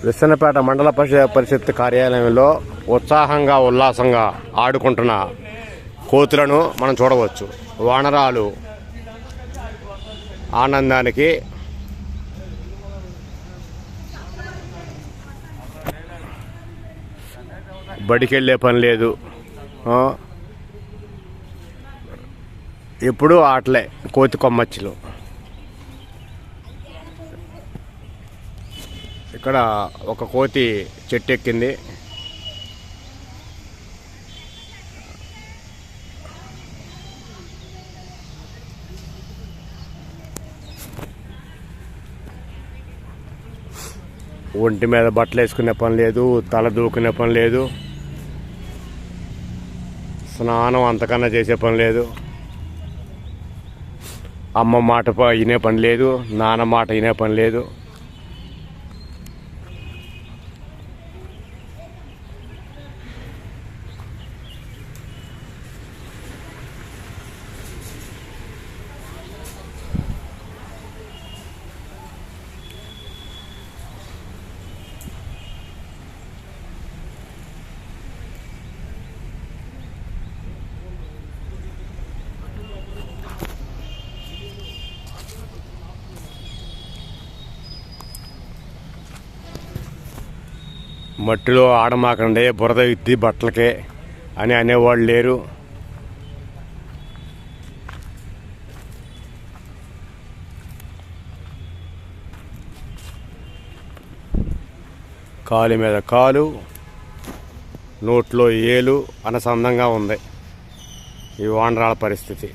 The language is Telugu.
విస్సన్నపేట మండల పరిషత్ కార్యాలయంలో ఉల్లాసంగా ఆడుకుంటున్న కోతులను మనం చూడవచ్చు. వానరాలు ఆనందానికి బడికెళ్ళే పని లేదు, ఎప్పుడూ ఆటలే కోతి కొమ్మచ్చిలు. ఇక్కడ ఒక కోతి చెట్టు ఎక్కింది. ఒంటి మీద బట్టలు వేసుకునే పని లేదు, తల దూకునే పని లేదు, స్నానం అంతకన్నా చేసే పని లేదు, అమ్మ మాట వినే పని లేదు, నాన్న మాట వినే పని లేదు. మట్టిలో ఆడమాకండి, బురద ఇద్ది బట్టలకే అని అనేవాళ్ళు లేరు. కాలు మీద కాలు, నోట్లో ఏలు అనుసంధంగా ఉంది ఈ వానరాల పరిస్థితి.